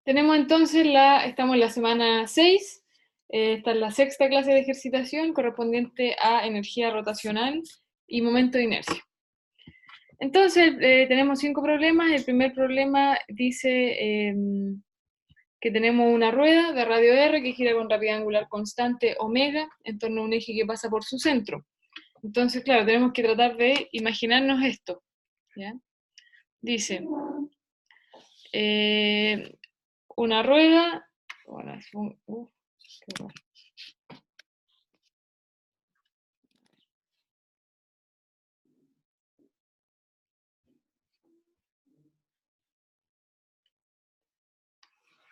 Tenemos entonces, estamos en la semana 6, esta es la sexta clase de ejercitación correspondiente a energía rotacional y momento de inercia. Entonces, tenemos 5 problemas. El primer problema dice que tenemos una rueda de radio R que gira con rapidez angular constante omega en torno a un eje que pasa por su centro. Entonces, claro, tenemos que tratar de imaginarnos esto, ¿ya? Dice, una rueda, bueno, qué raro.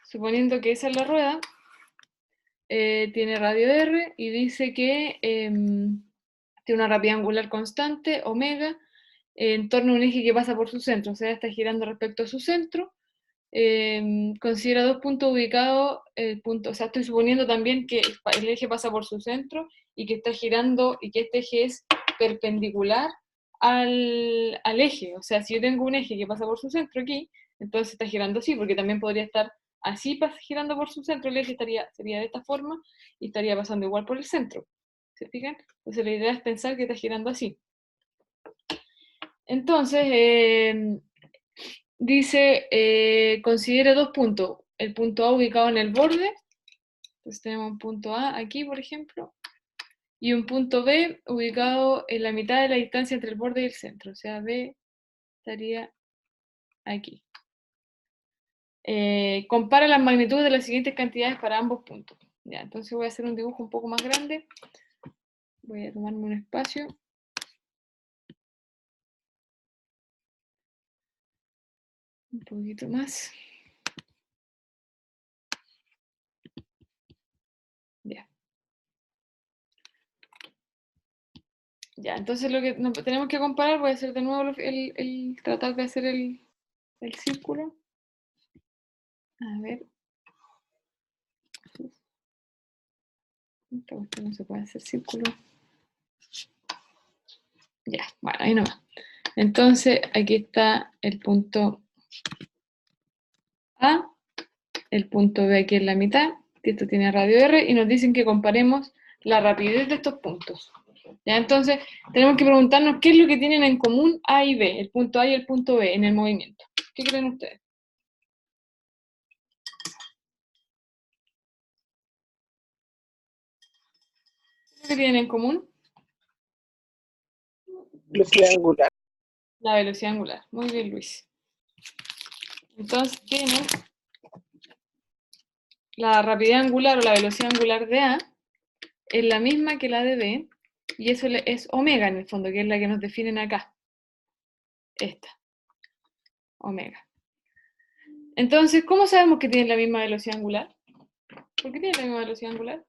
Suponiendo que esa es la rueda, tiene radio R y dice que tiene una rapidez angular constante, omega, en torno a un eje que pasa por su centro, o sea, está girando respecto a su centro. Considera dos puntos ubicados, o sea, estoy suponiendo también que el eje pasa por su centro y que está girando y que este eje es perpendicular al eje. O sea, si yo tengo un eje que pasa por su centro aquí, entonces está girando así, porque también podría estar así girando por su centro, el eje sería de esta forma y estaría pasando igual por el centro. ¿Se fijan? Entonces la idea es pensar que está girando así. Entonces, dice, considere dos puntos. El punto A ubicado en el borde, entonces tenemos un punto A aquí, por ejemplo, y un punto B ubicado en la mitad de la distancia entre el borde y el centro, o sea, B estaría aquí. Compara las magnitudes de las siguientes cantidades para ambos puntos. Ya, entonces voy a hacer un dibujo un poco más grande. Voy a tomarme un espacio. Un poquito más. Ya. Ya, entonces lo que tenemos que comparar, voy a hacer de nuevo tratar de hacer el círculo. A ver. Esta cuestión no se puede hacer círculo. Ya, bueno, ahí nomás. Entonces, aquí está el punto A, el punto B aquí en la mitad, que esto tiene radio R, y nos dicen que comparemos la rapidez de estos puntos. ¿Ya? Entonces, tenemos que preguntarnos qué es lo que tienen en común A y B, el punto A y el punto B en el movimiento. ¿Qué creen ustedes? ¿Qué es lo que tienen en común? Velocidad angular. La velocidad angular. Muy bien, Luis. Entonces, tienen la rapidez angular o la velocidad angular de A es la misma que la de B, y eso es omega en el fondo, que es la que nos definen acá. Esta, omega. Entonces, ¿cómo sabemos que tienen la misma velocidad angular? ¿Por qué tienen la misma velocidad angular?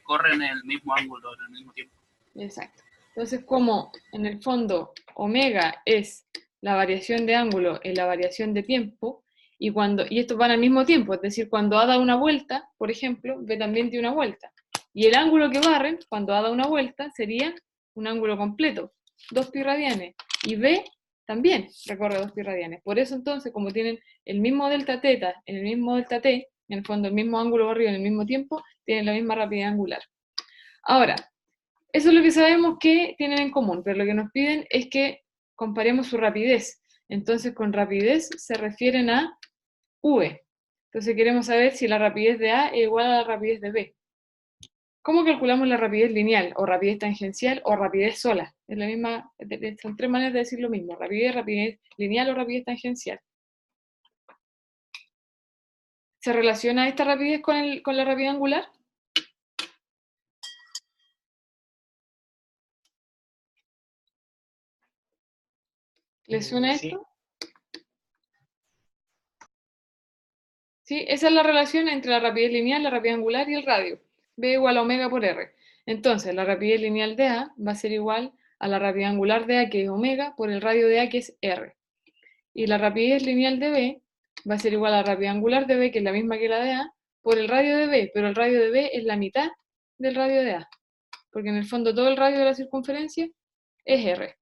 Corren en el mismo ángulo, en el mismo tiempo. Exacto. Entonces, como en el fondo omega es la variación de ángulo en la variación de tiempo, y estos van al mismo tiempo, es decir, cuando A da una vuelta, por ejemplo, B también tiene una vuelta. Y el ángulo que barren, cuando A da una vuelta, sería un ángulo completo, 2π radianes. Y B también recorre 2π radianes. Por eso entonces, como tienen el mismo delta teta en el mismo delta t, en el fondo el mismo ángulo barrido en el mismo tiempo, tienen la misma rapidez angular. Ahora, eso es lo que sabemos que tienen en común, pero lo que nos piden es que comparemos su rapidez. Entonces, con rapidez se refieren a V. Entonces queremos saber si la rapidez de A es igual a la rapidez de B. ¿Cómo calculamos la rapidez lineal, o rapidez tangencial, o rapidez sola? Es la misma, son tres maneras de decir lo mismo: rapidez lineal o rapidez tangencial. ¿Se relaciona esta rapidez con la rapidez angular? ¿Les suena esto? ¿Sí? Esa es la relación entre la rapidez lineal, la rapidez angular y el radio. B igual a omega por R. Entonces, la rapidez lineal de A va a ser igual a la rapidez angular de A, que es omega, por el radio de A, que es R. Y la rapidez lineal de B va a ser igual a la rapidez angular de B, que es la misma que la de A, por el radio de B, pero el radio de B es la mitad del radio de A. Porque en el fondo todo el radio de la circunferencia es R.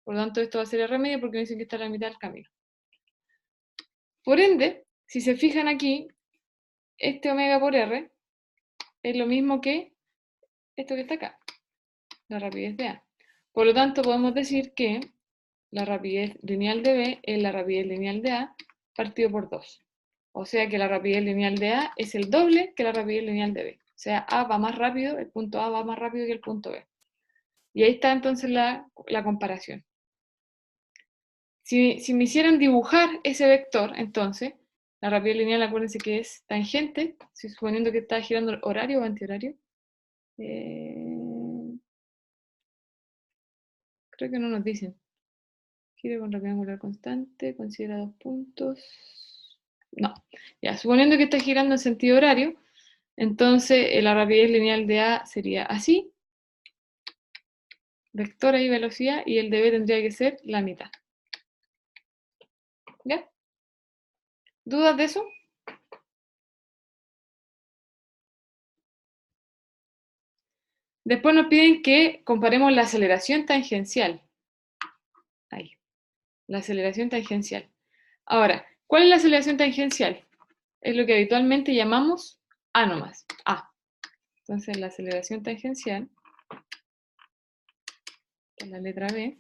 Por lo tanto, esto va a ser R media porque dicen que está a la mitad del camino. Por ende, si se fijan aquí, este omega por r es lo mismo que esto que está acá, la rapidez de A. Por lo tanto, podemos decir que la rapidez lineal de B es la rapidez lineal de A partido por 2. O sea que la rapidez lineal de A es el doble que la rapidez lineal de B. O sea, A va más rápido, el punto A va más rápido que el punto B. Y ahí está entonces la comparación. Si me hicieran dibujar ese vector, entonces, la rapidez lineal, acuérdense que es tangente, suponiendo que está girando horario o antihorario. Creo que no nos dicen. Giro con rapidez angular constante, considera 2 puntos. No, ya, suponiendo que está girando en sentido horario, entonces la rapidez lineal de A sería así, vector y velocidad, y el de B tendría que ser la mitad. ¿Ya? ¿Dudas de eso? Después nos piden que comparemos la aceleración tangencial. Ahí, la aceleración tangencial. Ahora, ¿cuál es la aceleración tangencial? Es lo que habitualmente llamamos A nomás, A. Entonces la aceleración tangencial, que es la letra B,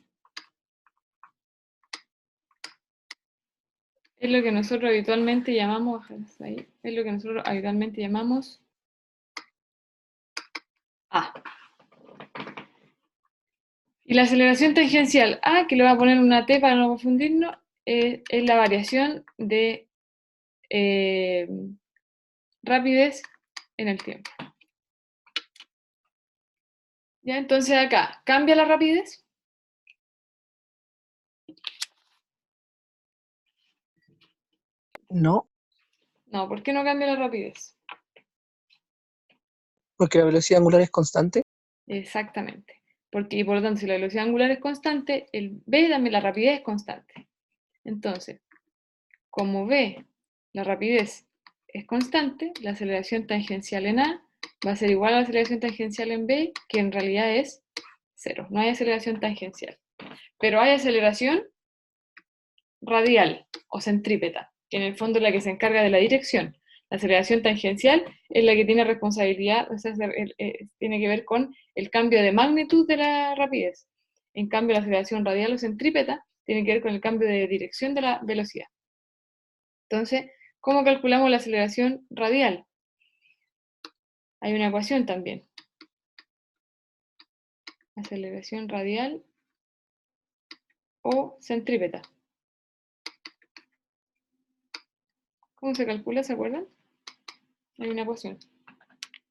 es lo que nosotros habitualmente llamamos, ahí, es lo que nosotros habitualmente llamamos A. Y la aceleración tangencial A, que le voy a poner una T para no confundirnos, es la variación de rapidez en el tiempo. ¿Ya? Entonces acá, ¿cambia la rapidez? No, No, ¿por qué no cambia la rapidez? porque la velocidad angular es constante. Exactamente. Porque, y por lo tanto, si la velocidad angular es constante, el v también la rapidez es constante. Entonces, como v, la rapidez es constante, la aceleración tangencial en A va a ser igual a la aceleración tangencial en B, que en realidad es 0. No hay aceleración tangencial. Pero hay aceleración radial o centrípeta, que en el fondo es la que se encarga de la dirección. La aceleración tangencial es la que tiene responsabilidad, o sea, tiene que ver con el cambio de magnitud de la rapidez. En cambio, la aceleración radial o centrípeta tiene que ver con el cambio de dirección de la velocidad. Entonces, ¿cómo calculamos la aceleración radial? Hay una ecuación también. Aceleración radial o centrípeta. ¿Cómo se calcula? ¿Se acuerdan? Hay una ecuación.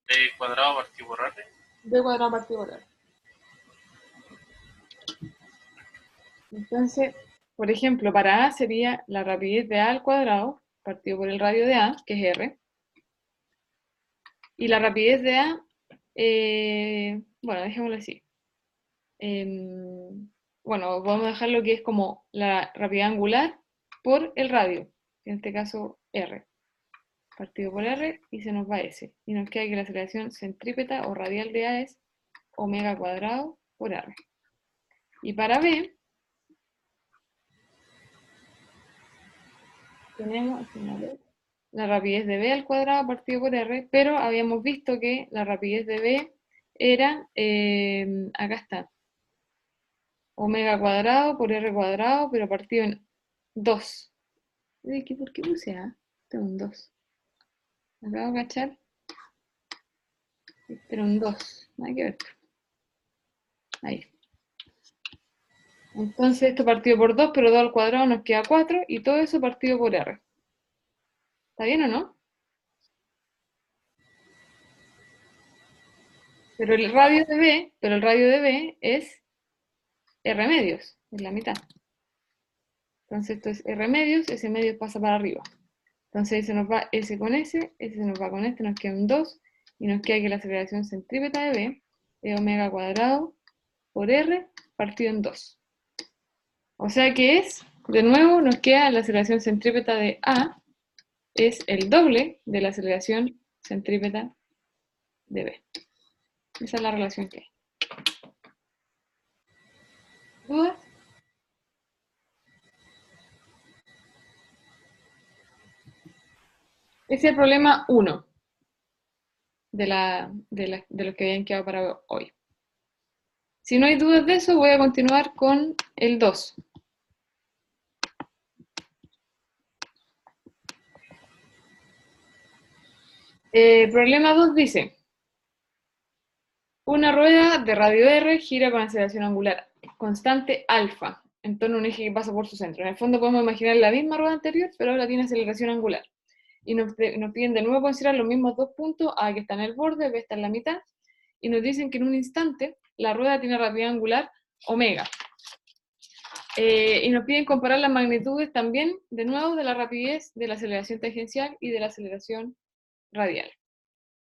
D cuadrado partido por R. D cuadrado partido por R. Entonces, por ejemplo, para A sería la rapidez de A al cuadrado, partido por el radio de A, que es R. Y la rapidez de A, bueno, dejémoslo así. Bueno, podemos dejarlo que es como la rapidez angular por el radio, en este caso R. Partido por R y se nos va S. Y nos queda que la aceleración centrípeta o radial de A es omega cuadrado por R. Y para B, tenemos la rapidez de B al cuadrado partido por R, pero habíamos visto que la rapidez de B era, acá está, omega cuadrado por R cuadrado, pero partido en 2. ¿Por qué puse A? Tengo un 2. Acabo de cachar. Pero un 2. Nada que ver. Ahí. Entonces esto partido por 2, pero 2 al cuadrado nos queda 4, y todo eso partido por R. ¿Está bien o no? Pero el radio de B es R medios, es la mitad. Entonces esto es R medios, ese medio pasa para arriba. Entonces se nos va S con S, ese se nos va con este, nos queda un 2, y nos queda que la aceleración centrípeta de B es omega cuadrado por R partido en 2. O sea que es, de nuevo, nos queda la aceleración centrípeta de A, es el doble de la aceleración centrípeta de B. Esa es la relación que hay. ¿Dudas? Ese es el problema 1 de los que habían quedado para hoy. Si no hay dudas de eso, voy a continuar con el 2. Problema 2 dice, una rueda de radio R gira con aceleración angular constante alfa en torno a un eje que pasa por su centro. En el fondo podemos imaginar la misma rueda anterior, pero ahora tiene aceleración angular. Y nos piden de nuevo considerar los mismos dos puntos, A que está en el borde, B está en la mitad, y nos dicen que en un instante la rueda tiene rapidez angular omega. Y nos piden comparar las magnitudes también, de nuevo, de la rapidez de la aceleración tangencial y de la aceleración radial.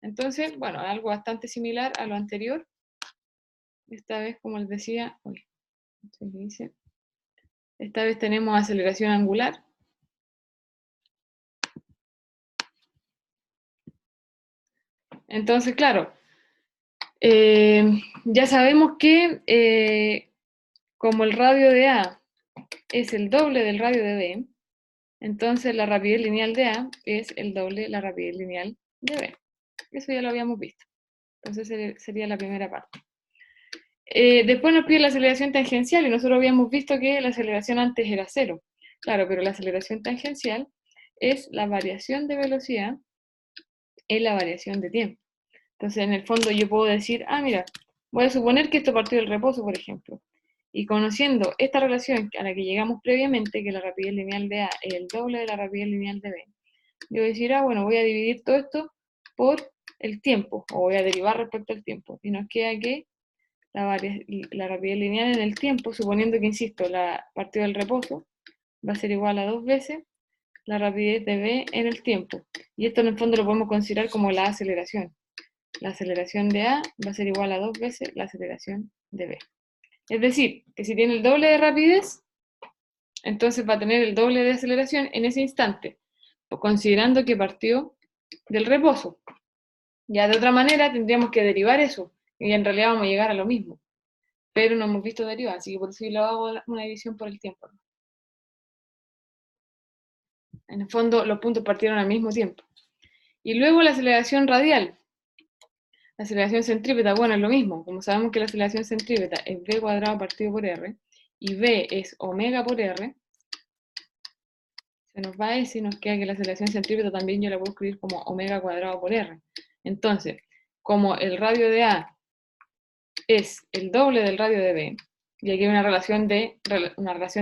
Entonces, bueno, algo bastante similar a lo anterior. Esta vez, como les decía, esta vez tenemos aceleración angular. Entonces, claro, ya sabemos que como el radio de A es el doble del radio de B, entonces la rapidez lineal de A es el doble de la rapidez lineal de B. Eso ya lo habíamos visto. Entonces sería la primera parte. Después nos pide la aceleración tangencial y nosotros habíamos visto que la aceleración antes era 0. Claro, pero la aceleración tangencial es la variación de velocidad en la variación de tiempo. Entonces, en el fondo yo puedo decir, mira, voy a suponer que esto partió del reposo, por ejemplo. Y conociendo esta relación a la que llegamos previamente, que la rapidez lineal de A es el doble de la rapidez lineal de B, yo voy a decir, bueno, voy a dividir todo esto por el tiempo, o voy a derivar respecto al tiempo. Y nos queda que la rapidez lineal en el tiempo, suponiendo que, insisto, la partió del reposo, va a ser igual a 2 veces la rapidez de B en el tiempo. Y esto en el fondo lo podemos considerar como la aceleración. La aceleración de A va a ser igual a 2 veces la aceleración de B. Es decir, que si tiene el doble de rapidez, entonces va a tener el doble de aceleración en ese instante, considerando que partió del reposo. Ya de otra manera tendríamos que derivar eso, y en realidad vamos a llegar a lo mismo. Pero no hemos visto derivar, así que por eso yo lo hago una división por el tiempo. En el fondo, los puntos partieron al mismo tiempo. Y luego la aceleración radial. La aceleración centrípeta, bueno, es lo mismo. Como sabemos que la aceleración centrípeta es v cuadrado partido por r, y v es omega por r, se nos va S y nos queda que la aceleración centrípeta también yo la puedo escribir como omega cuadrado por r. Entonces, como el radio de A es el doble del radio de B, y aquí hay una relación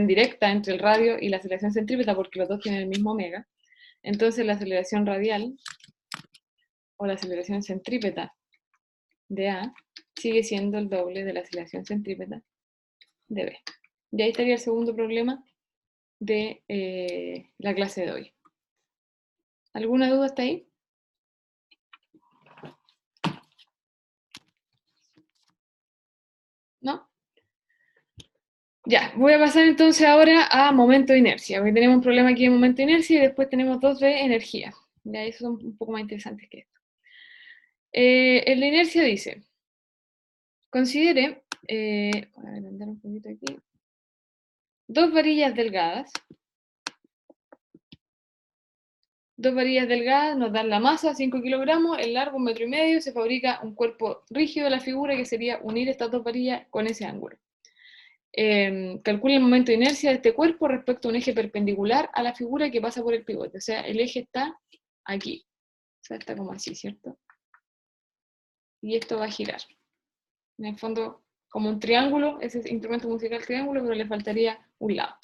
directa entre el radio y la aceleración centrípeta porque los dos tienen el mismo omega, entonces la aceleración radial o la aceleración centrípeta de A sigue siendo el doble de la aceleración centrípeta de B. Y ahí estaría el segundo problema de la clase de hoy. ¿Alguna duda hasta ahí? ¿No? Ya, voy a pasar entonces ahora a momento de inercia, porque tenemos un problema aquí de momento de inercia y después tenemos dos de energía. Ya, esos son un poco más interesantes que esto. En la inercia dice, considere, voy a agrandar un poquito aquí, dos varillas delgadas nos dan la masa, 5 kilogramos, el largo 1,5 metros, se fabrica un cuerpo rígido de la figura que sería unir estas dos varillas con ese ángulo. Calcula el momento de inercia de este cuerpo respecto a un eje perpendicular a la figura que pasa por el pivote. O sea, el eje está aquí. O sea, está como así, ¿cierto? Y esto va a girar. En el fondo, como un triángulo, ese instrumento musical triángulo, pero le faltaría un lado.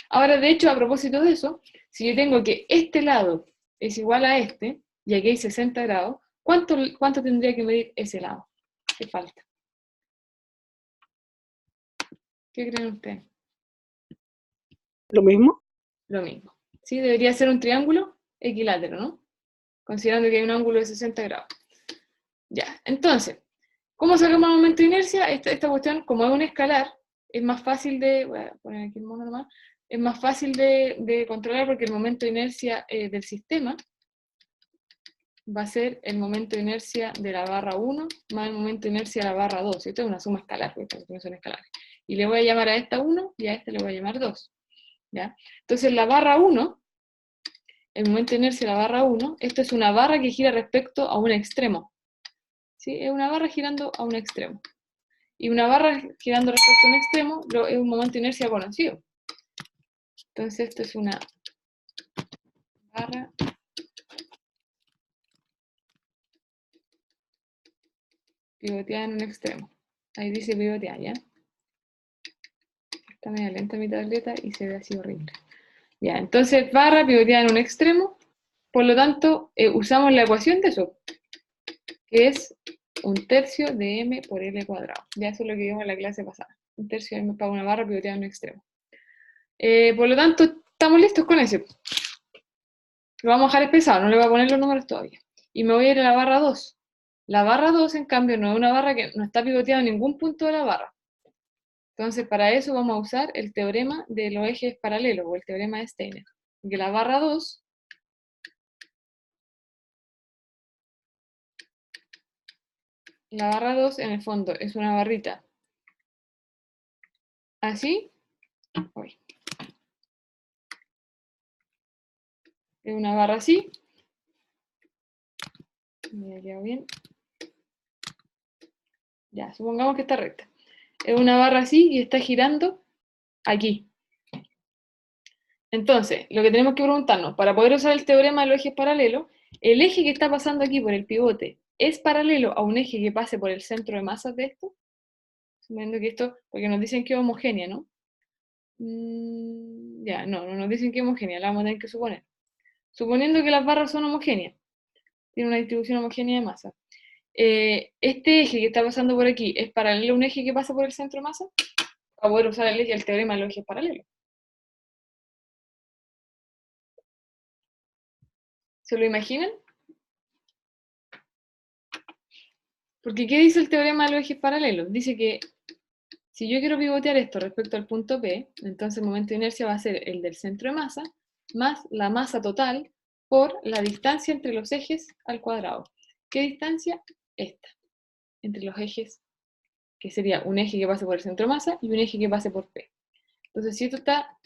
Ahora, de hecho, a propósito de eso, si yo tengo que este lado es igual a este, y aquí hay 60 grados, ¿cuánto tendría que medir ese lado? ¿Qué falta? ¿Qué creen ustedes? ¿Lo mismo? Lo mismo. ¿Sí? Debería ser un triángulo equilátero, ¿no? Considerando que hay un ángulo de 60 grados. Ya, entonces, ¿cómo sacamos el momento de inercia? Esta cuestión, como es un escalar, es más fácil de, voy a poner aquí el mono nomás, es más fácil de controlar porque el momento de inercia del sistema va a ser el momento de inercia de la barra 1 más el momento de inercia de la barra 2. Esto es una suma escalar, porque estas son escalares. Y le voy a llamar a esta 1 y a esta le voy a llamar 2. ¿Ya? Entonces la barra 1 el momento de inercia de la barra 1, esto es una barra que gira respecto a un extremo. ¿Sí? Es una barra girando a un extremo. Y una barra girando respecto a un extremo es un momento de inercia conocido. Entonces esto es una barra pivoteada en un extremo. Ahí dice pivoteada, ¿ya? Está media lenta mi tableta y se ve así horrible. Ya, entonces barra pivoteada en un extremo, por lo tanto usamos la ecuación de eso, que es 1/3 de m por L cuadrado. Ya eso es lo que vimos en la clase pasada. 1/3 de m para una barra pivoteada en un extremo. Por lo tanto, estamos listos con ese. Lo vamos a dejar espesado, no le voy a poner los números todavía. Y me voy a ir a la barra 2. La barra 2, en cambio, no es una barra que no está pivoteada en ningún punto de la barra. Entonces, para eso vamos a usar el teorema de los ejes paralelos, o el teorema de Steiner. Que la barra 2 en el fondo es una barrita así. Uy. Es una barra así. Me ha quedado bien. Ya, supongamos que está recta. Es una barra así y está girando aquí. Entonces, lo que tenemos que preguntarnos, para poder usar el teorema de los ejes paralelos, el eje que está pasando aquí por el pivote, ¿es paralelo a un eje que pase por el centro de masas de esto? Suponiendo que esto, porque nos dicen que es homogénea, ¿no? Ya, no nos dicen que es homogénea, la vamos a tener que suponer. Suponiendo que las barras son homogéneas, tiene una distribución homogénea de masa. Este eje que está pasando por aquí, ¿es paralelo a un eje que pasa por el centro de masa? Para poder usar el teorema de los ejes paralelos. ¿Se lo imaginan? Porque ¿qué dice el teorema de los ejes paralelos? Dice que si yo quiero pivotear esto respecto al punto P, entonces el momento de inercia va a ser el del centro de masa más la masa total por la distancia entre los ejes al cuadrado. ¿Qué distancia? Esta, entre los ejes, que sería un eje que pase por el centro de masa y un eje que pase por P. Entonces, si esto está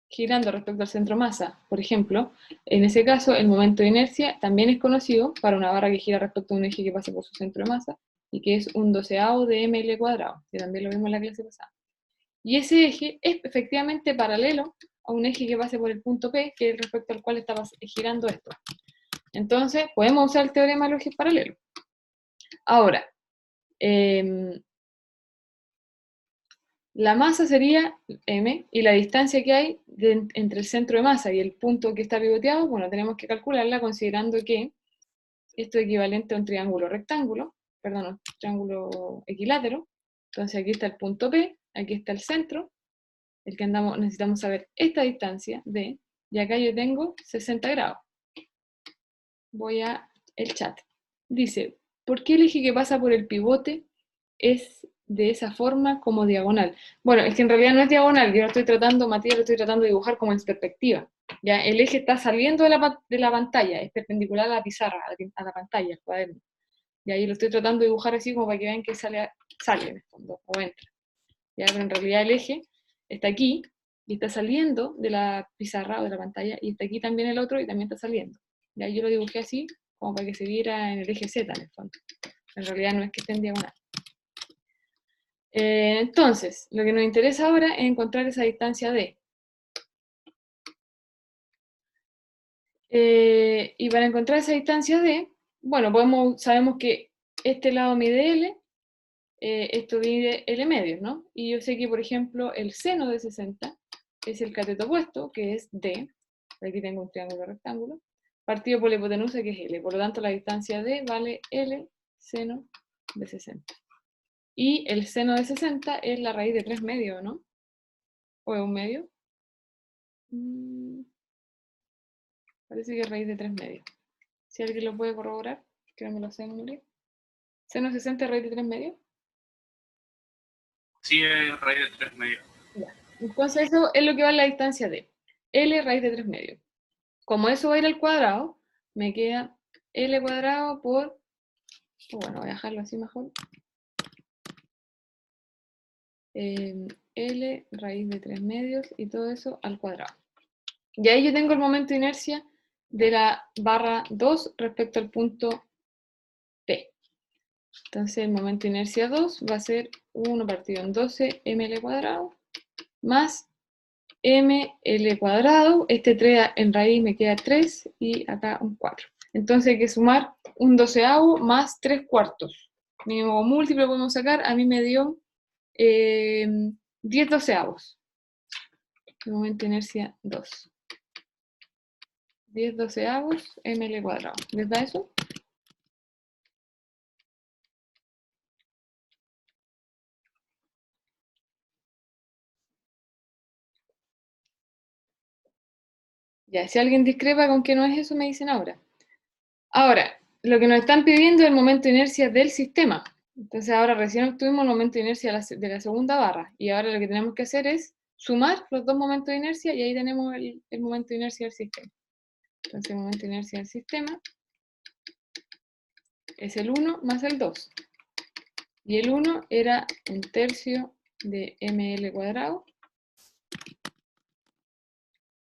girando respecto al centro de masa, por ejemplo, en ese caso el momento de inercia también es conocido para una barra que gira respecto a un eje que pase por su centro de masa, y que es 1/12 de ml cuadrado, que también lo vimos en la clase pasada. Y ese eje es efectivamente paralelo a un eje que pase por el punto P, que es respecto al cual está girando esto. Entonces, podemos usar el teorema de los ejes paralelos. Ahora, la masa sería m, y la distancia que hay entre el centro de masa y el punto que está pivoteado, bueno, tenemos que calcularla considerando que esto es equivalente a un triángulo rectángulo, perdón, un triángulo equilátero. Entonces aquí está el punto P, aquí está el centro, el que necesitamos saber esta distancia d, y acá yo tengo 60 grados. Voy a el chat. Dice, ¿por qué el eje que pasa por el pivote es de esa forma como diagonal? Bueno, es que en realidad no es diagonal, yo lo estoy tratando, Matías, lo estoy tratando de dibujar como en perspectiva. ¿Ya? El eje está saliendo de la pantalla, es perpendicular a la pizarra, a la pantalla, al cuaderno. Y ahí lo estoy tratando de dibujar así como para que vean que sale en el fondo, o entra. ¿Ya? Pero en realidad el eje está aquí, y está saliendo de la pizarra o de la pantalla, y está aquí también el otro, y también está saliendo. ¿Ya? Yo lo dibujé así, como para que se viera en el eje Z, en el fondo. En realidad no es que esté en diagonal. Entonces, lo que nos interesa ahora es encontrar esa distancia D. Y para encontrar esa distancia D, bueno, sabemos que este lado mide L, esto mide L medios, ¿no? Y yo sé que, por ejemplo, el seno de 60 es el cateto opuesto, que es D. Aquí tengo un triángulo rectángulo, partido por la hipotenusa, que es L. Por lo tanto, la distancia D vale L seno de 60. Y el seno de 60 es la raíz de 3 medios, ¿no? ¿O es un medio? Parece que es raíz de 3 medios. Si alguien lo puede corroborar, que no me lo sé de memoria. ¿Seno de 60 es raíz de 3 medios? Sí, es raíz de 3 medios. Ya. Entonces eso es lo que vale la distancia D. L raíz de 3 medios. Como eso va a ir al cuadrado, me queda L cuadrado por... Bueno, voy a dejarlo así mejor. L raíz de 3 medios y todo eso al cuadrado. Y ahí yo tengo el momento de inercia de la barra 2 respecto al punto P. Entonces el momento de inercia 2 va a ser 1 partido en 12 ml cuadrado más ml cuadrado. Este 3 en raíz me queda 3 y acá un 4. Entonces hay que sumar un 12avo más 3 cuartos. Mínimo múltiplo podemos sacar, a mí me dio 10 doceavos. El momento de inercia 2. 10 doceavos ml cuadrado. ¿Les da eso? Ya, si alguien discrepa con que no es eso, me dicen ahora. Ahora, lo que nos están pidiendo es el momento de inercia del sistema. Entonces ahora recién obtuvimos el momento de inercia de la segunda barra. Y ahora lo que tenemos que hacer es sumar los dos momentos de inercia y ahí tenemos el momento de inercia del sistema. Entonces el momento de inercia del sistema es el 1 más el 2. Y el 1 era 1/3 de ml cuadrado.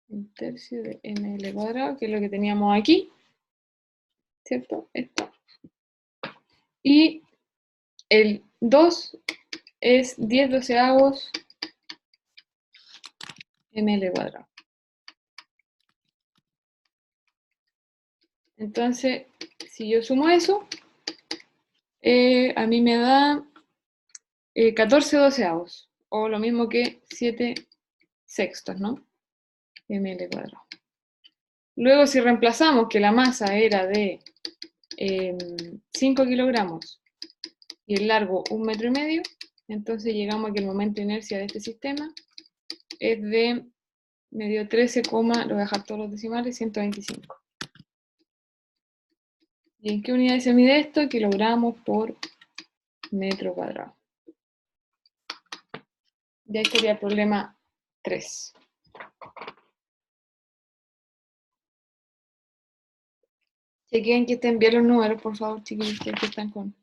1/3 de ml cuadrado, que es lo que teníamos aquí. ¿Cierto? Esto. Y el 2 es 10 doceavos ml cuadrado. Entonces, si yo sumo eso, a mí me da 14 doceavos, o lo mismo que 7 sextos, ¿no? Ml cuadrado. Luego, si reemplazamos que la masa era de 5 kilogramos y el largo 1,5 metros, entonces llegamos a que el momento de inercia de este sistema es de, me dio 13, lo voy a dejar todos los decimales, 125. ¿Y en qué unidad se mide esto? Kilogramos por metro cuadrado. Ya sería el problema 3. Chequen que estén bien los números, por favor, chiquillos, que están con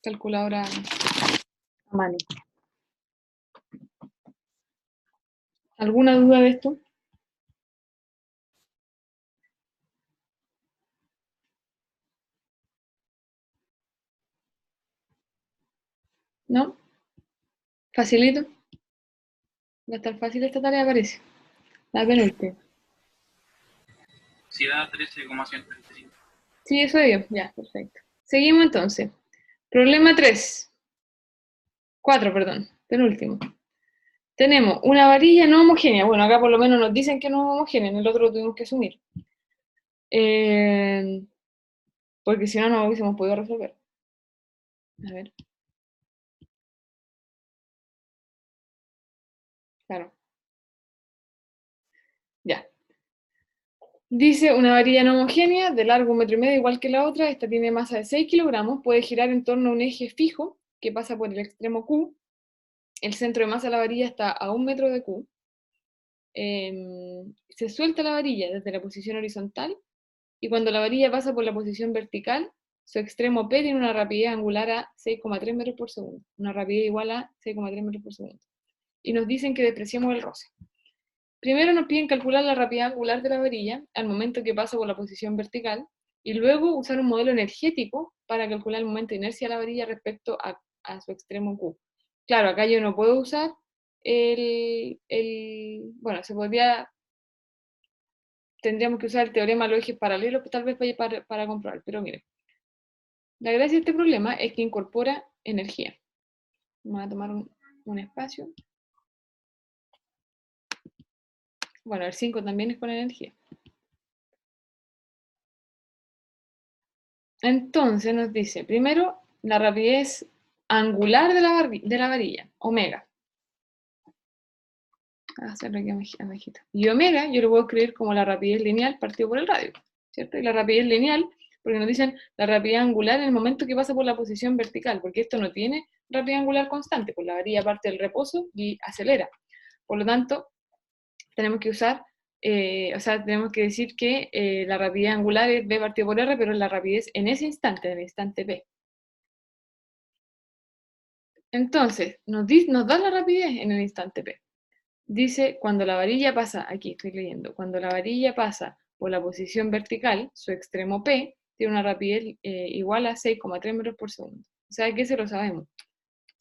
calculadora a mano. ¿Alguna duda de esto? ¿No? ¿Facilito? Va a estar fácil esta tarea, parece. La penúltima. Si da 13,135. Sí, eso dio. Ya, perfecto. Seguimos entonces. Problema 3. 4, perdón. Penúltimo. Tenemos una varilla no homogénea. Bueno, acá por lo menos nos dicen que no es homogénea. En el otro lo tuvimos que asumir. Porque si no, no lo hubiésemos podido resolver. A ver. Claro. Ya. Dice una varilla no homogénea de largo 1,5 metros igual que la otra. Esta tiene masa de 6 kilogramos. Puede girar en torno a un eje fijo que pasa por el extremo Q. El centro de masa de la varilla está a 1 metro de Q. Se suelta la varilla desde la posición horizontal y cuando la varilla pasa por la posición vertical, su extremo P tiene una rapidez angular a 6,3 metros por segundo. Una rapidez igual a 6,3 metros por segundo. Y nos dicen que despreciemos el roce. Primero nos piden calcular la rapidez angular de la varilla al momento que pasa por la posición vertical y luego usar un modelo energético para calcular el momento de inercia de la varilla respecto a su extremo Q. Claro, acá yo no puedo usar bueno, tendríamos que usar el teorema de los ejes paralelos, tal vez para comprobar, pero miren. La gracia de este problema es que incorpora energía. Vamos a tomar un espacio. Bueno, el 5 también es con energía. Entonces nos dice, primero, la rapidez angular de la varilla, omega. Voy a hacerlo aquí abajito. Y omega yo lo puedo escribir como la rapidez lineal partido por el radio, ¿cierto? Y la rapidez lineal, porque nos dicen la rapidez angular en el momento que pasa por la posición vertical, porque esto no tiene rapidez angular constante, pues la varilla parte del reposo y acelera. Por lo tanto, tenemos que usar, tenemos que decir que la rapidez angular es v partido por r, pero es la rapidez en ese instante, en el instante p. Entonces, nos da la rapidez en el instante p. Dice, cuando la varilla pasa, aquí estoy leyendo, cuando la varilla pasa por la posición vertical, su extremo P, tiene una rapidez igual a 6,3 metros por segundo. O sea que ese lo sabemos,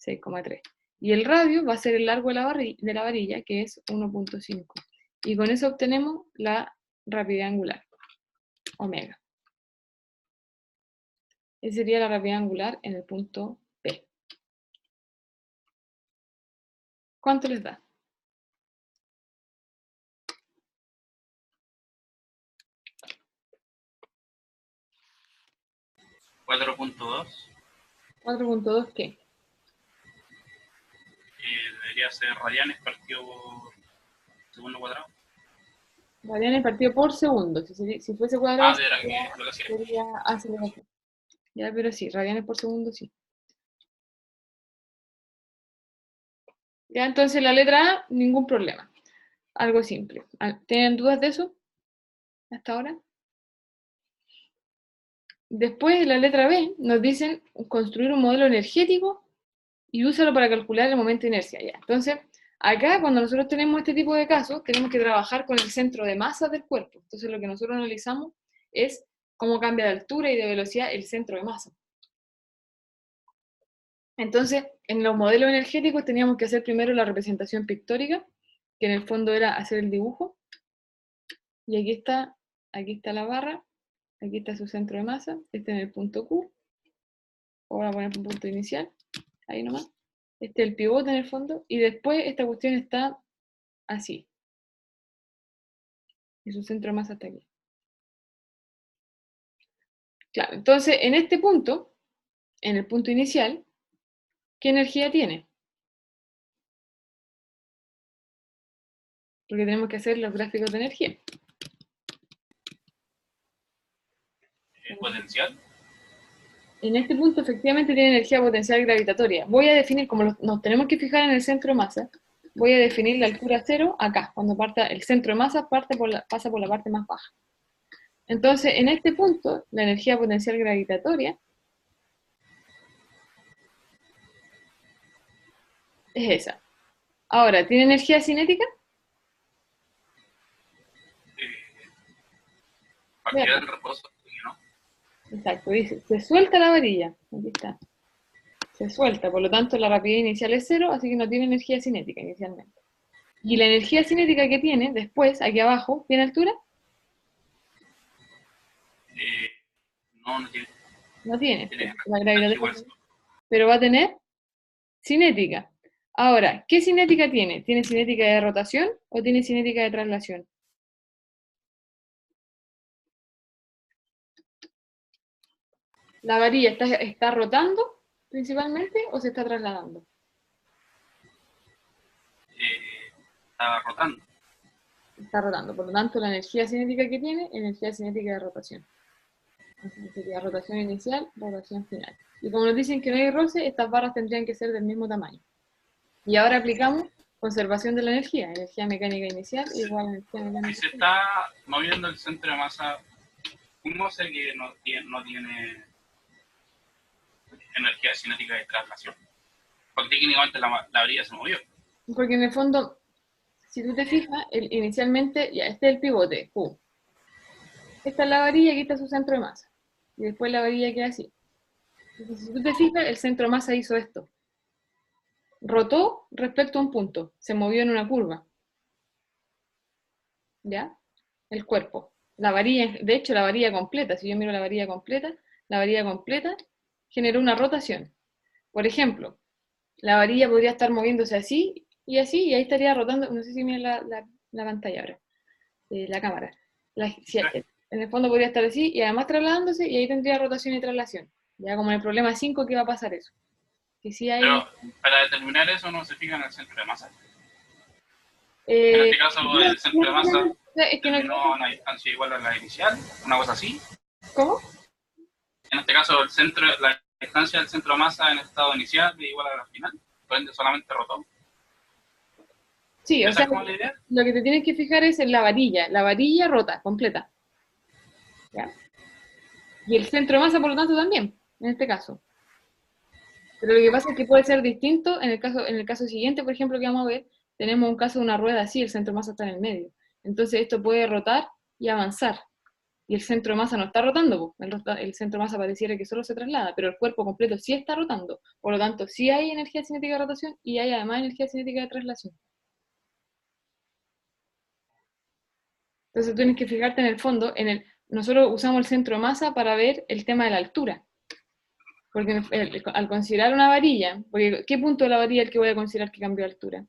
6,3. Y el radio va a ser el largo de la varilla, que es 1,5. Y con eso obtenemos la rapidez angular, omega. Esa sería la rapidez angular en el punto P. ¿Cuánto les da? 4.2. 4,2 ¿qué? Debería ser radianes partido por segundo cuadrado. Radianes partido por segundo. Si fuese cuadrado, De la que lo que hacía. sería aceleración. Ya, pero sí, radianes por segundo sí. Ya, entonces la letra A, ningún problema. Algo simple. ¿Tienen dudas de eso? ¿Hasta ahora? Después, la letra B, nos dicen construir un modelo energético y úsalo para calcular el momento de inercia. Ya. Entonces, acá cuando nosotros tenemos este tipo de casos, tenemos que trabajar con el centro de masa del cuerpo. Entonces, lo que nosotros analizamos es cómo cambia de altura y de velocidad el centro de masa. Entonces, en los modelos energéticos teníamos que hacer primero la representación pictórica, que en el fondo era hacer el dibujo. Y aquí está la barra, aquí está su centro de masa, este en el punto Q. Ahora voy a poner un punto inicial, ahí nomás. Este es el pivote en el fondo, y después esta cuestión está así. Y su centro de masa está aquí. Claro, entonces en este punto, en el punto inicial, ¿qué energía tiene? Porque tenemos que hacer los gráficos de energía. Potencial. En este punto efectivamente tiene energía potencial gravitatoria. Voy a definir, como nos tenemos que fijar en el centro de masa, voy a definir la altura cero acá, cuando parta el centro de masa pasa por la parte más baja. Entonces, en este punto, la energía potencial gravitatoria es esa. Ahora, ¿tiene energía cinética? Partida del reposo, ¿no? Exacto, dice, se suelta la varilla. Aquí está. Se suelta, por lo tanto la rapidez inicial es cero, así que no tiene energía cinética inicialmente. Y la energía cinética que tiene después, aquí abajo, ¿tiene altura? No, no tiene. No tiene. Tiene La gravitatoria, igual. pero va a tener cinética. Ahora, ¿qué cinética tiene? ¿Tiene cinética de rotación o tiene cinética de traslación? ¿La varilla está rotando principalmente o se está trasladando? Está rotando. Está rotando, por lo tanto la energía cinética que tiene, energía cinética de rotación. Entonces sería rotación inicial, rotación final. Y como nos dicen que no hay roce, estas barras tendrían que ser del mismo tamaño. Y ahora aplicamos conservación de la energía mecánica inicial igual a energía mecánica. Si se está moviendo el centro de masa, ¿cómo sé que no tiene energía cinética de traslación? Porque técnicamente la varilla se movió. Porque en el fondo, si tú te fijas, inicialmente, ya, este es el pivote, Q. Esta es la varilla, aquí está su centro de masa. Y después la varilla queda así. Entonces, si tú te fijas, el centro de masa hizo esto. Rotó respecto a un punto, se movió en una curva. ¿Ya? El cuerpo. La varilla, de hecho, la varilla completa, si yo miro la varilla completa generó una rotación. Por ejemplo, la varilla podría estar moviéndose así, y ahí estaría rotando, no sé si miren la pantalla ahora, la cámara. En el fondo podría estar así, y además trasladándose, y ahí tendría rotación y traslación. Ya como en el problema 5, ¿qué va a pasar eso? Que sí hay... Pero para determinar eso no se fija en el centro de masa. en este caso, el centro de masa es que terminó a una distancia igual a la inicial, una cosa así. ¿Cómo? En este caso, la distancia del centro de masa en el estado inicial es igual a la final, por ende solamente rotó. Sí, o sea, ¿Esa es como la idea? lo que te tienes que fijar es en la varilla rota, completa. ¿Ya? Y el centro de masa, por lo tanto, también, en este caso. Pero lo que pasa es que puede ser distinto en el caso siguiente, por ejemplo, que vamos a ver, tenemos un caso de una rueda así, el centro de masa está en el medio. Entonces esto puede rotar y avanzar. y el centro de masa no está rotando, el centro de masa pareciera que solo se traslada, pero el cuerpo completo sí está rotando, por lo tanto sí hay energía cinética de rotación y hay además energía cinética de traslación. Entonces tú tienes que fijarte en el fondo, nosotros usamos el centro de masa para ver el tema de la altura, porque al considerar una varilla, porque ¿qué punto de la varilla es el que voy a considerar que cambió de altura?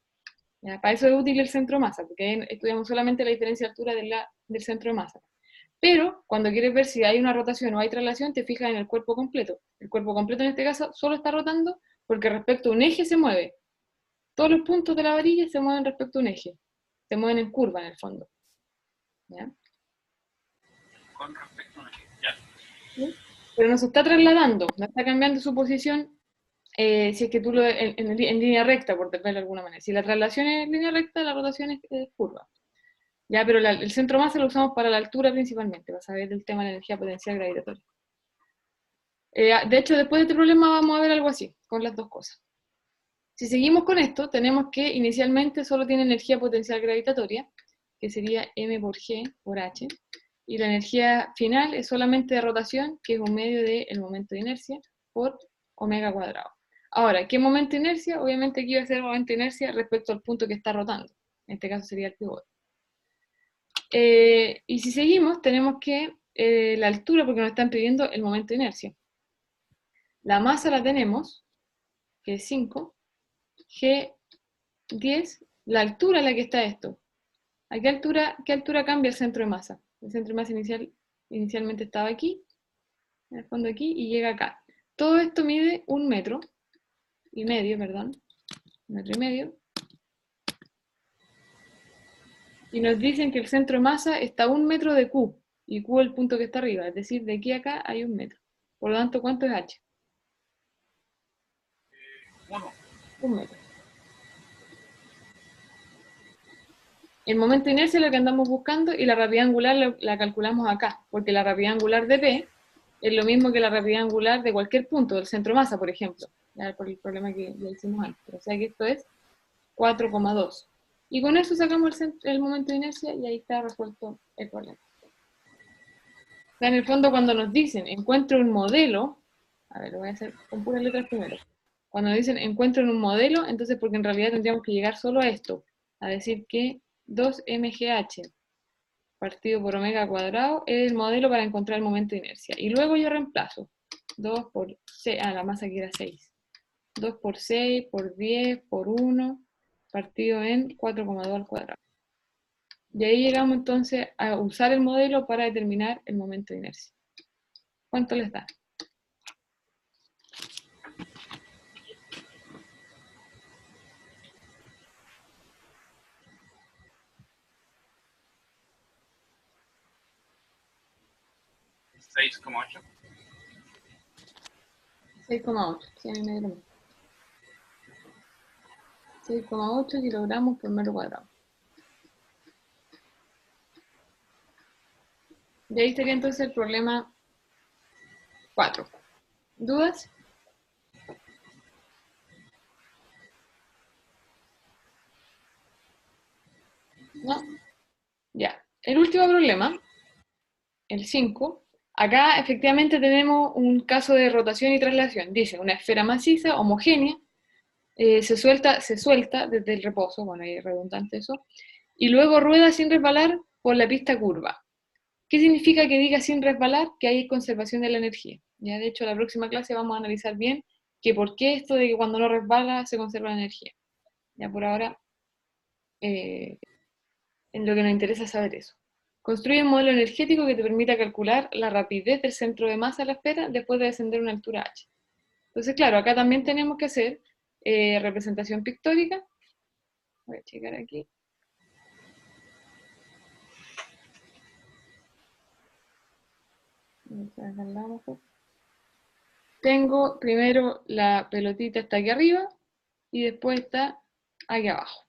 ¿Ya? Para eso es útil el centro de masa, porque ahí estudiamos solamente la diferencia de altura del centro de masa. Pero cuando quieres ver si hay una rotación o hay traslación, te fijas en el cuerpo completo. El cuerpo completo en este caso solo está rotando porque respecto a un eje se mueve. Todos los puntos de la varilla se mueven respecto a un eje. Se mueven en curva en el fondo. ¿Ya? Con respecto a una... Ya. ¿Sí? Pero no se está trasladando, no está cambiando su posición si es que tú en línea recta, por decirlo de alguna manera. Si la traslación es en línea recta, la rotación es curva. Ya, pero el centro de masa lo usamos para la altura principalmente, para saber el tema de la energía potencial gravitatoria. De hecho, después de este problema vamos a ver algo así, con las dos cosas. Si seguimos con esto, tenemos que inicialmente solo tiene energía potencial gravitatoria, que sería m por g por h, y la energía final es solamente de rotación, que es un medio del momento de inercia, por omega cuadrado. Ahora, ¿qué momento de inercia? Obviamente aquí va a ser momento de inercia respecto al punto que está rotando. En este caso sería el pivote. Y si seguimos, tenemos que la altura, porque nos están pidiendo el momento de inercia. La masa la tenemos, que es 5, G 10, la altura a la que está esto. ¿A qué altura cambia el centro de masa? El centro de masa inicialmente estaba aquí, en el fondo aquí, y llega acá. Todo esto mide 1,5 metros, perdón, 1,5 metros. Y nos dicen que el centro de masa está a 1 metro de Q, y Q es el punto que está arriba, es decir, de aquí a acá hay 1 metro. Por lo tanto, ¿cuánto es H? 1 metro. El momento de inercia es lo que andamos buscando y la rapidez angular la calculamos acá, porque la rapidez angular de P es lo mismo que la rapidez angular de cualquier punto del centro de masa, por ejemplo, ya por el problema que ya hicimos antes. O sea que esto es 4,2. Y con eso sacamos el momento de inercia y ahí está resuelto el problema. O sea, en el fondo cuando nos dicen encuentro un modelo, a ver, lo voy a hacer con puras letras primero. Cuando dicen encuentro un modelo, entonces porque en realidad tendríamos que llegar solo a esto, a decir que 2mgh partido por omega cuadrado es el modelo para encontrar el momento de inercia. Y luego yo reemplazo 2 por 6, la masa que era 6. 2 por 6, por 10, por 1, partido en 4,2 al cuadrado. Y ahí llegamos entonces a usar el modelo para determinar el momento de inercia. ¿Cuánto les da? ¿6,8? 6,8, 6,8 kilogramos por metro cuadrado. Y ahí sería entonces el problema 4. ¿Dudas? ¿No? Ya. El último problema, el 5. Acá efectivamente tenemos un caso de rotación y traslación. Dice, una esfera maciza, homogénea, se suelta desde el reposo, bueno, ahí es redundante eso, y luego rueda sin resbalar por la pista curva. ¿Qué significa que diga sin resbalar? Que hay conservación de la energía. Ya, de hecho, en la próxima clase vamos a analizar bien que por qué esto de que cuando no resbala se conserva la energía. Ya por ahora, en lo que nos interesa es saber eso. Construye un modelo energético que te permita calcular la rapidez del centro de masa de la esfera después de descender una altura h. Entonces, claro, acá también tenemos que hacer representación pictórica. Voy a checar aquí. Tengo primero la pelotita está aquí arriba y después está aquí abajo.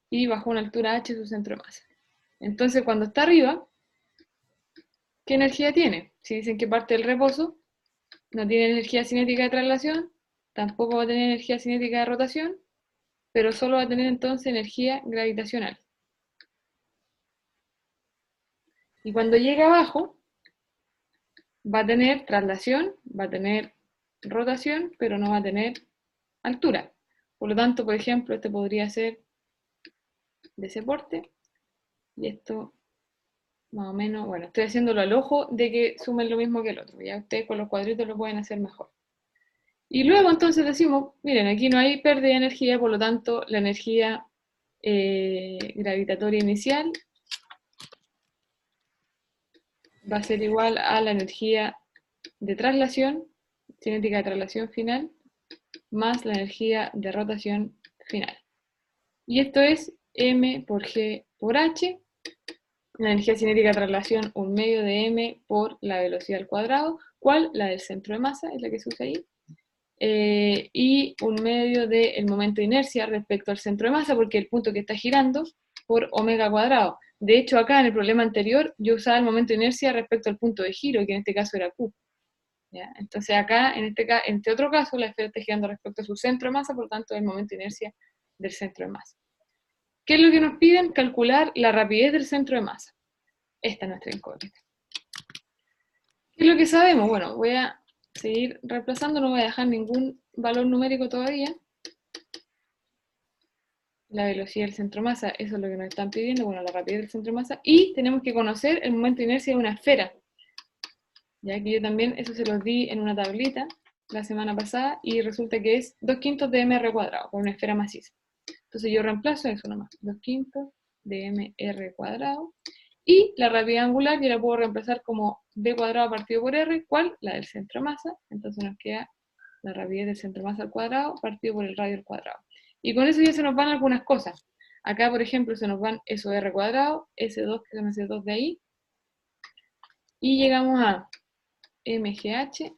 Y bajo una altura h su centro de masa. Entonces, cuando está arriba, ¿qué energía tiene? Si dicen que parte del reposo, no tiene energía cinética de traslación, tampoco va a tener energía cinética de rotación, pero solo va a tener entonces energía gravitacional. Y cuando llega abajo, va a tener traslación, va a tener rotación, pero no va a tener altura. Por lo tanto, por ejemplo, este podría ser de ese porte, y esto más o menos, bueno, estoy haciéndolo al ojo de que sumen lo mismo que el otro, ya ustedes con los cuadritos lo pueden hacer mejor. Y luego entonces decimos, miren, aquí no hay pérdida de energía, por lo tanto la energía gravitatoria inicial va a ser igual a la energía de traslación, cinética de traslación final, más la energía de rotación final. Y esto es m por g por h, la energía cinética de traslación 1/2 de m por la velocidad al cuadrado, ¿cuál? La del centro de masa, es la que se usa ahí, y 1/2 del momento de inercia respecto al centro de masa, porque el punto que está girando, por omega cuadrado. De hecho, acá en el problema anterior, yo usaba el momento de inercia respecto al punto de giro, que en este caso era Q. ¿Ya? Entonces acá, en este otro caso, la esfera está girando respecto a su centro de masa, por lo tanto, el momento de inercia del centro de masa. ¿Qué es lo que nos piden? Calcular la rapidez del centro de masa. Esta es nuestra incógnita. ¿Qué es lo que sabemos? Bueno, voy a seguir reemplazando, no voy a dejar ningún valor numérico todavía. La velocidad del centro de masa, eso es lo que nos están pidiendo, bueno, la rapidez del centro de masa, y tenemos que conocer el momento de inercia de una esfera. Ya que yo también eso se los di en una tablita la semana pasada, y resulta que es 2/5 de mr cuadrado, por una esfera maciza. Entonces yo reemplazo eso nomás, 2/5 de mr cuadrado, y la rapidez angular yo la puedo reemplazar como b cuadrado partido por r, ¿cuál? La del centro de masa, entonces nos queda la rapidez del centro de masa al cuadrado partido por el radio al cuadrado. Y con eso ya se nos van algunas cosas. Acá, por ejemplo, se nos van eso r cuadrado, S2, que son S2 de ahí, y llegamos a mgh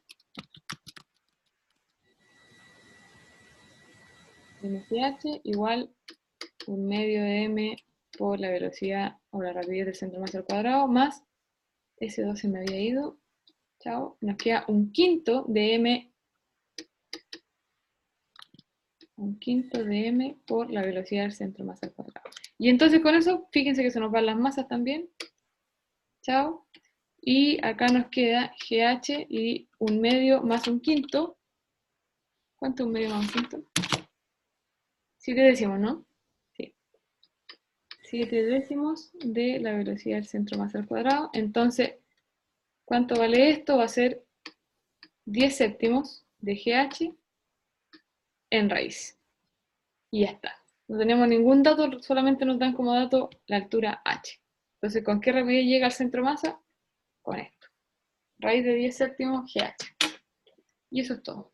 igual 1/2 de m por la velocidad o la rapidez del centro de masa al cuadrado, más S2 se me había ido, chao, nos queda 1/5 de m, 1/5 de m por la velocidad del centro de masa al cuadrado. Y entonces con eso, fíjense que se nos van las masas también, chao, y acá nos queda GH y 1/2 más 1/5, ¿cuánto 1/2 más 1/5? 7 décimos, ¿no? Sí. 7 décimos de la velocidad del centro de masa al cuadrado. Entonces, ¿cuánto vale esto? Va a ser 10 séptimos de GH en raíz. Y ya está. No tenemos ningún dato, solamente nos dan como dato la altura h. Entonces, ¿con qué rapidez llega al centro de masa? Con esto. Raíz de 10 séptimos GH. Y eso es todo.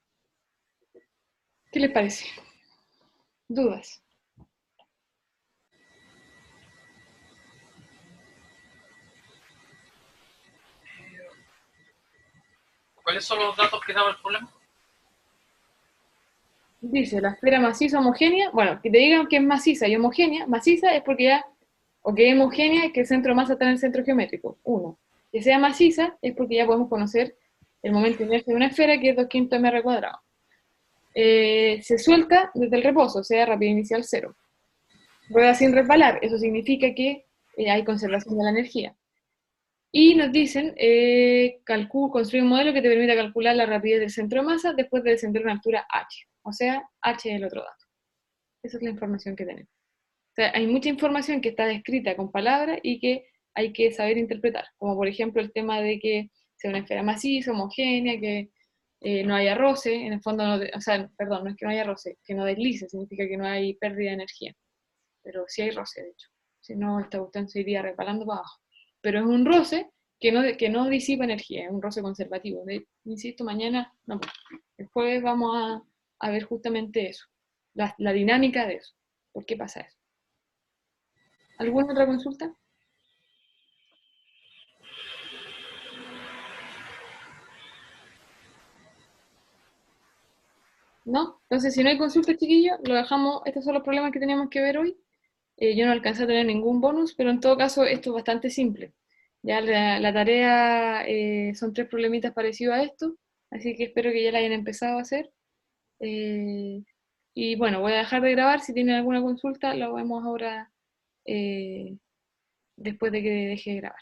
¿Qué les parece? ¿Dudas? ¿Cuáles son los datos que daba el problema? Dice, la esfera maciza homogénea, bueno, que te digan que es maciza y homogénea, maciza es porque ya, o que es homogénea es que el centro de masa está en el centro geométrico, 1. Que sea maciza es porque ya podemos conocer el momento de inercia de una esfera, que es 2/5 mr cuadrado. Se suelta desde el reposo, o sea, rapidez inicial 0. Rueda sin resbalar, eso significa que hay conservación de la energía. Y nos dicen, construye un modelo que te permita calcular la rapidez del centro de masa después de descender una altura h. O sea, h es el otro dato. Esa es la información que tenemos. O sea, hay mucha información que está descrita con palabras y que hay que saber interpretar. Como por ejemplo el tema de que sea una esfera maciza, homogénea, que no haya roce, en el fondo, o sea, perdón, no es que no haya roce, que no deslice, significa que no hay pérdida de energía. Pero sí hay roce, de hecho. Si no, esta cuestión se iría resbalando para abajo. Pero es un roce que no disipa energía, es un roce conservativo. Insisto, mañana, no, el jueves vamos a ver justamente eso, la dinámica de eso. ¿Por qué pasa eso? ¿Alguna otra consulta? ¿No? Entonces, si no hay consulta, chiquillos, lo dejamos. Estos son los problemas que teníamos que ver hoy. Yo no alcancé a tener ningún bonus, pero en todo caso esto es bastante simple. Ya la tarea son 3 problemitas parecidos a esto, así que espero que ya la hayan empezado a hacer. Y bueno, voy a dejar de grabar. Si tienen alguna consulta, lo vemos ahora después de que deje de grabar.